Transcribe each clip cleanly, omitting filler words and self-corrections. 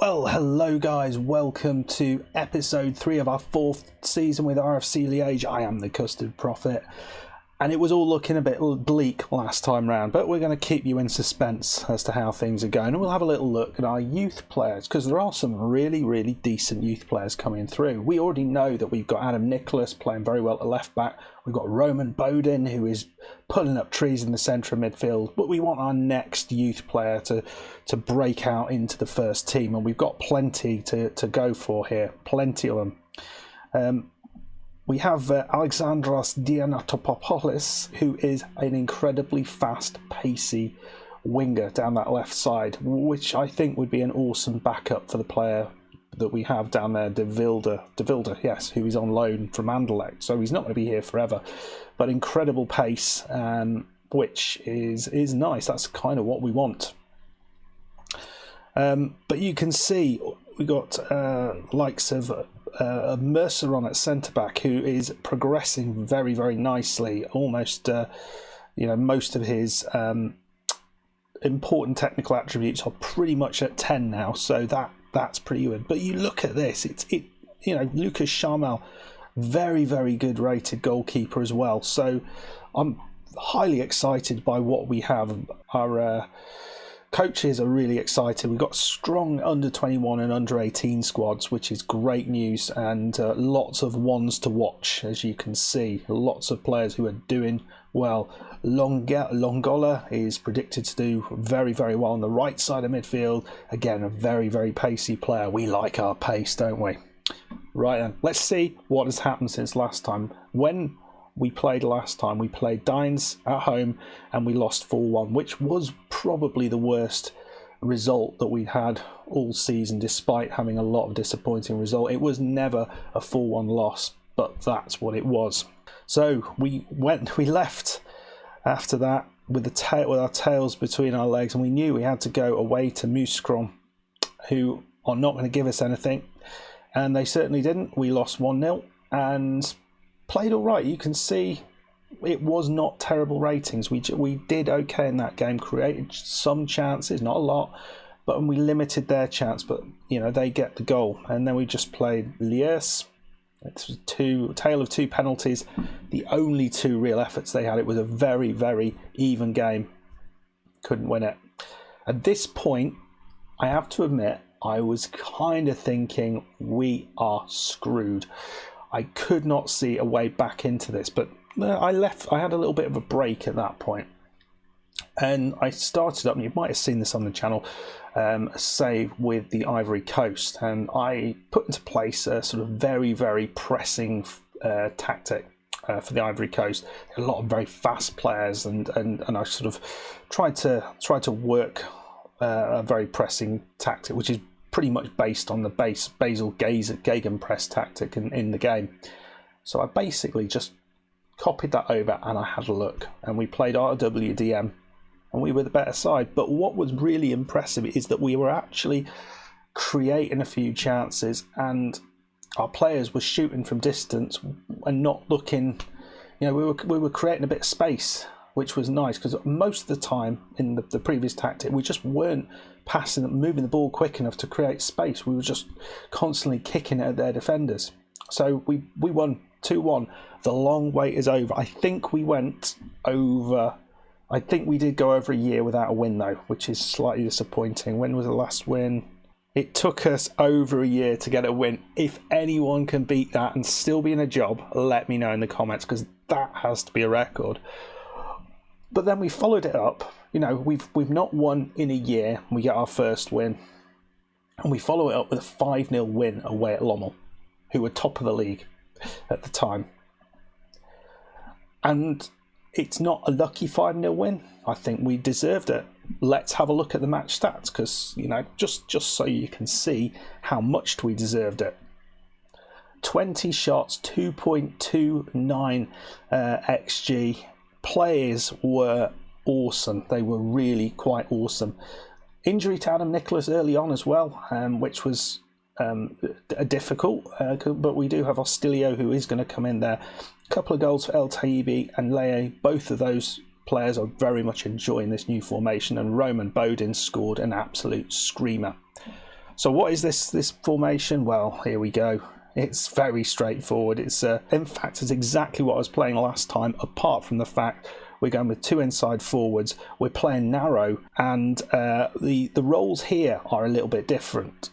Well, hello guys, welcome to episode 3 of our 4th season with RFC Liege. I am the Custard Prophet, and it was all looking a bit bleak last time round, but we're going to keep you in suspense as to how things are going, and we'll have a little look at our youth players, because there are some really decent youth players coming through. We already know that we've got Adam Nicholas playing very well at left back. We've got Roman Bodin, who is pulling up trees in the centre of midfield, but we want our next youth player to break out into the first team, and we've got plenty to go for here, plenty of them. We have Alexandros Dianatopoulos, who is an incredibly fast, pacey winger down that left side, which I think would be an awesome backup for the player that we have down there, De Wilde, yes, who is on loan from Anderlecht. So he's not going to be here forever, but incredible pace, which is nice. That's kind of what we want. But you can see we got likes of Mercer on at centre back, who is progressing very nicely. Almost, most of his important technical attributes are pretty much at 10 now. So that's pretty good. But you look at this, Lucas Charmel, very good rated goalkeeper as well. So I'm highly excited by what we have. Our coaches are really excited. We've got strong under 21 and under 18 squads, which is great news, and lots of ones to watch, as you can see. Lots of players who are doing well. Longola is predicted to do very well on the right side of midfield. Again, a very pacey player. We like our pace, don't we? Right then, let's see what has happened since last time. When we played last time, we played Dines at home and we lost 4-1, which was probably the worst result that we had all season, despite having a lot of disappointing result. It was never a 4-1 loss, but that's what it was. So we left after that with our tails between our legs, and we knew we had to go away to Mouscron, who are not going to give us anything, and they certainly didn't. We lost 1-0 and played all right. You can see it was not terrible ratings. We did okay in that game, created some chances, not a lot, but we limited their chance. But they get the goal, and then we just played Liers. It was tale of two penalties, the only two real efforts they had. It was a very even game. Couldn't win it. At this point, I have to admit, I was kind of thinking we are screwed. I could not see a way back into this, but I had a little bit of a break at that point, and I started up, and you might have seen this on the channel, a save with the Ivory Coast, and I put into place a sort of very pressing tactic for the Ivory Coast. A lot of very fast players, and I sort of tried to work a very pressing tactic, which is pretty much based on the Basil Gegenpress tactic in the game. So I basically just copied that over and I had a look, and we played RWDM and we were the better side. But what was really impressive is that we were actually creating a few chances, and our players were shooting from distance and not looking, we were creating a bit of space, which was nice, because most of the time in the previous tactic we just weren't passing, moving the ball quick enough to create space. We were just constantly kicking at their defenders. So we won 2-1. The long wait is over. I think we did go over a year without a win though, which is slightly disappointing. When was the last win? It took us over a year to get a win. If anyone can beat that and still be in a job, let me know in the comments, because that has to be a record. But then we followed it up. We've not won in a year. We get our first win, and we follow it up with a 5-0 win away at Lommel, who were top of the league at the time. And it's not a lucky 5-0 win. I think we deserved it. Let's have a look at the match stats, because just so you can see how much we deserved it. 20 shots, 2.29 xG. Players were awesome. They were really quite awesome. Injury to Adam Nicholas early on as well, which was difficult, but we do have Ostilio, who is going to come in there. A couple of goals for El Taibi and Leye. Both of those players are very much enjoying this new formation, and Roman Bodin scored an absolute screamer. So what is this formation? Well, here we go. It's very straightforward. It's in fact, it's exactly what I was playing last time, apart from the fact we're going with 2 inside forwards. We're playing narrow, and the roles here are a little bit different.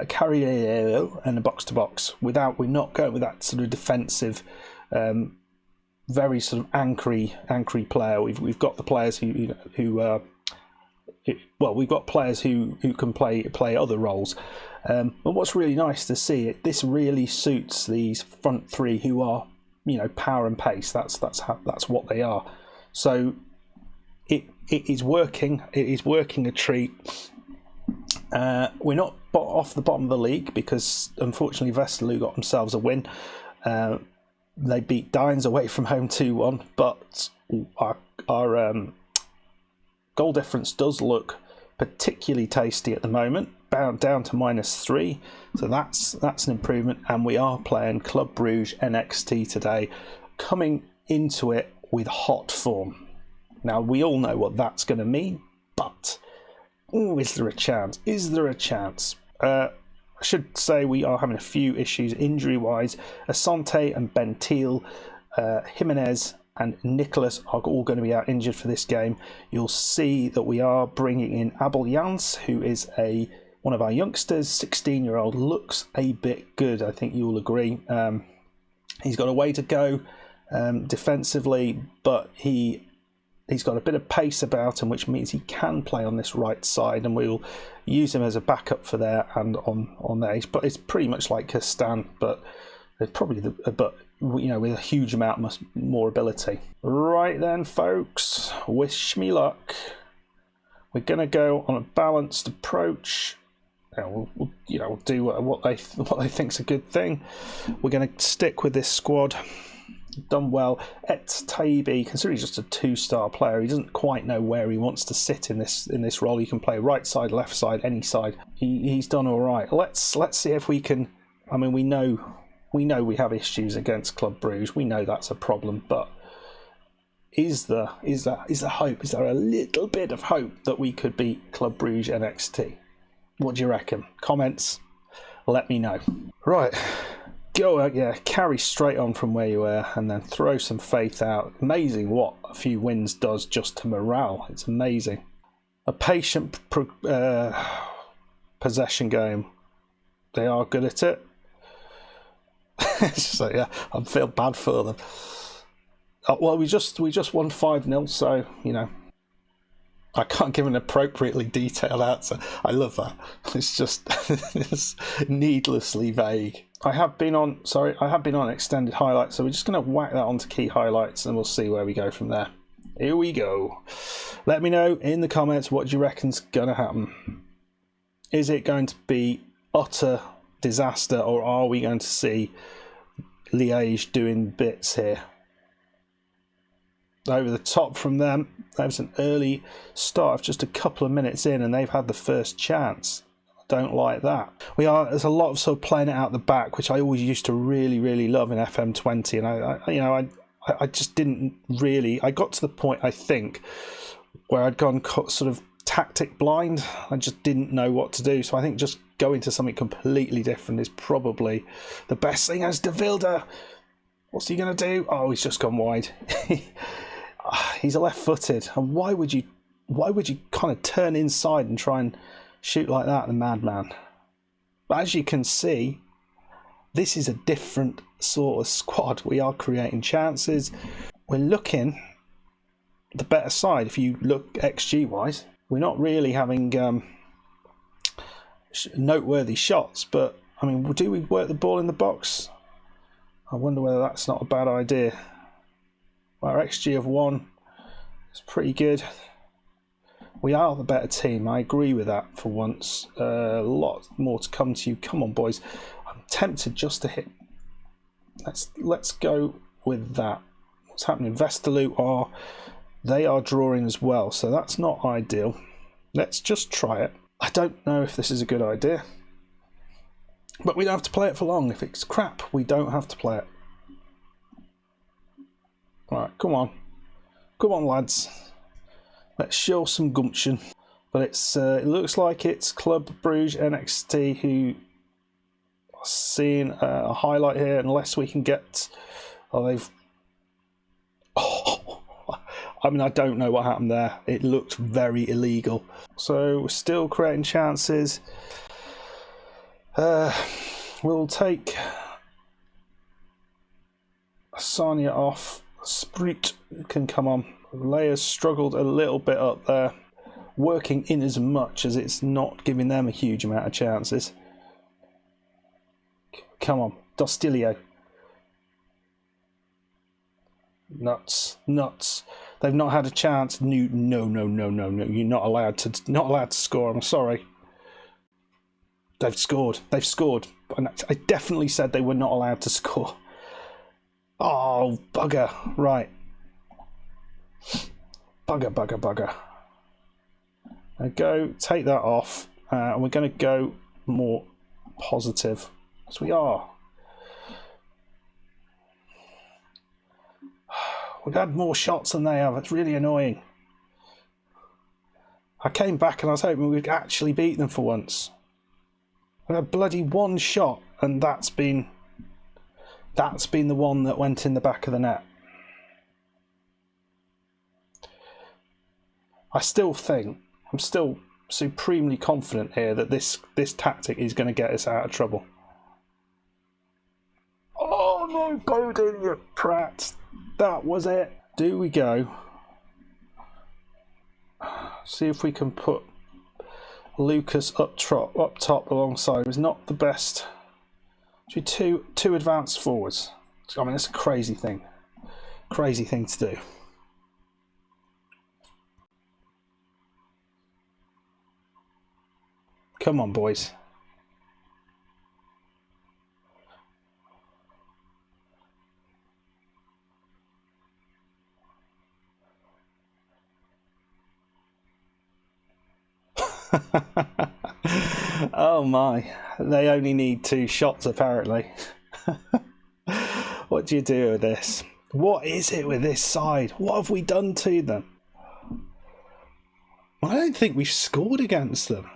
Carry and a box to box. We're not going with that sort of defensive, very sort of anchory player. We've got the players who we've got players who can play other roles. And what's really nice to see, this really suits these front three who are, power and pace. That's what they are. So it is working. It is working a treat. We're not off the bottom of the league because unfortunately Westerlo got themselves a win. They beat Dines away from home 2-1, but our goal difference does look particularly tasty at the moment, down to -3, so that's an improvement. And we are playing Club Bruges NXT today, coming into it with hot form. Now we all know what that's going to mean, but is there a chance? Is there a chance? I should say we are having a few issues injury-wise. Asante and Bentil, Jimenez and Nicholas are all going to be out injured for this game. You'll see that we are bringing in Abel Jans, who is one of our youngsters, 16-year-old, looks a bit good. I think you'll agree. He's got a way to go defensively, but he's got a bit of pace about him, which means he can play on this right side, and we'll use him as a backup for there and on there. But it's pretty much like Castan, but it's probably with a huge amount more ability. Right then, folks, wish me luck. We're going to go on a balanced approach. We'll do what they think's a good thing. We're going to stick with this squad. Done well. Et Taibi, considering he's just a 2-star player, he doesn't quite know where he wants to sit in this role. He can play right side, left side, any side. He's done all right. Let's see if we can. I mean, we know we have issues against Club Bruges. We know that's a problem, but is there hope? Is there a little bit of hope that we could beat Club Bruges NXT? What do you reckon? Comments. Let me know. Right. Go, carry straight on from where you were and then throw some faith out. Amazing what a few wins does just to morale. It's amazing. A patient possession game. They are good at it. So yeah, I feel bad for them. Well, we just won 5-0, so I can't give an appropriately detailed answer. I love that. It's just it's needlessly vague. I have been on extended highlights, so we're just going to whack that onto key highlights and we'll see where we go from there. Here we go. Let me know in the comments what you reckon's going to happen. Is it going to be utter disaster, or are we going to see Liege doing bits here? Over the top from them. That was an early start of just a couple of minutes in, and they've had the first chance. Don't like that. There's a lot of sort of playing it out the back, which I always used to really, really love in FM20, and I just didn't really. I got to the point, I think, where I'd gone sort of tactic blind. I just didn't know what to do. So I think just going to something completely different is probably the best thing. As De Wilde, what's he going to do? Oh, he's just gone wide. He's a left-footed, and why would you kind of turn inside and try and shoot like that, the madman? But as you can see, this is a different sort of squad. We are creating chances. We're looking the better side. If you look XG wise, we're not really having noteworthy shots, but I mean, do we work the ball in the box? I wonder whether that's not a bad idea. Our XG of 1 is pretty good. We are the better team. I agree with that for once. A lot more to come to you. Come on, boys. I'm tempted just to hit. Let's go with that. What's happening? Westerlo they are drawing as well, so that's not ideal. Let's just try it. I don't know if this is a good idea, but we don't have to play it for long. If it's crap, we don't have to play it. All right, come on, lads. Let's show some gumption. But it looks like it's Club Bruges NXT who are seeing a highlight here, unless we can get... they've... I mean, I don't know what happened there. It looked very illegal. So we're still creating chances. We'll take Sanya off. Sprut can come on. Leia's struggled a little bit up there, working in as much as it's not giving them a huge amount of chances. Come on, Dostilio. Nuts. They've not had a chance. No. You're not allowed to score. I'm sorry. They've scored. And I definitely said they were not allowed to score. Oh, bugger. Right. Bugger. Go, take that off. And we're going to go more positive. As we are. We've had more shots than they have. It's really annoying. I came back and I was hoping we'd actually beat them for once. We had bloody one shot, and that's been the one that went in the back of the net. I'm still supremely confident here that this tactic is going to get us out of trouble. Oh no, Bowden, you prat. That was it. Do we go? See if we can put Lucas up top alongside. It was not the best. Two advanced forwards. I mean, it's a crazy thing. Crazy thing to do. Come on, boys. Oh my, they only need 2 shots apparently. What do you do with this? What is it with this side? What have we done to them? I don't think we've scored against them.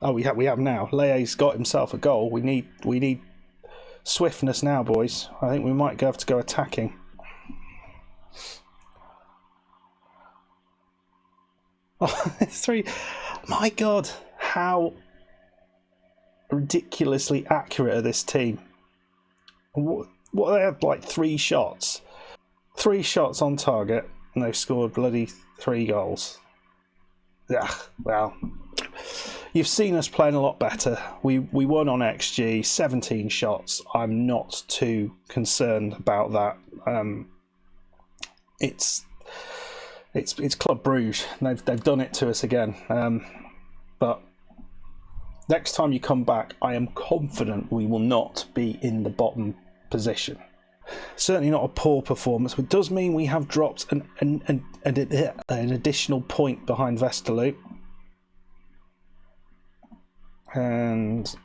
Oh, we have now. Leia's got himself a goal. We need swiftness now, boys. I think we might have to go attacking. Oh, it's 3. My God, how ridiculously accurate are this team? What they had, like 3 shots. 3 shots on target, and they've scored bloody 3 goals. Yeah, well, you've seen us playing a lot better. We won on XG, 17 shots. I'm not too concerned about that. It's Club Bruges. They've done it to us again. But next time you come back, I am confident we will not be in the bottom position. Certainly not a poor performance, but it does mean we have dropped an additional point behind Westerlo. And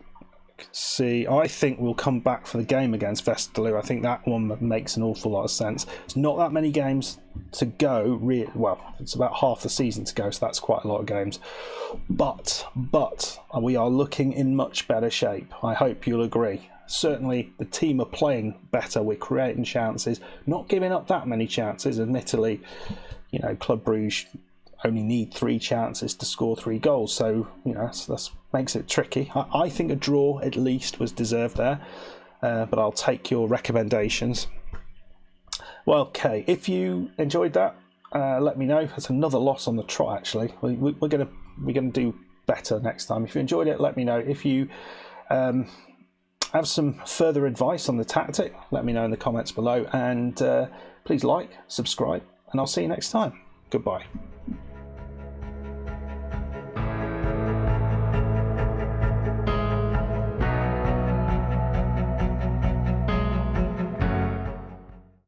see, I think we'll come back for the game against Westerlo. I think that one makes an awful lot of sense. It's not that many games to go. Well, it's about half the season to go, so that's quite a lot of games. But we are looking in much better shape. I hope you'll agree. Certainly, the team are playing better. We're creating chances, not giving up that many chances. Admittedly, you know, Club Bruges only need 3 chances to score 3 goals, so you know that makes it tricky. I think a draw at least was deserved there, but I'll take your recommendations. Well, okay, if you enjoyed that, let me know. That's another loss on the trot. Actually, we're gonna do better next time. If you enjoyed it, let me know. If you have some further advice on the tactic, let me know in the comments below, and please like, subscribe, and I'll see you next time. Goodbye.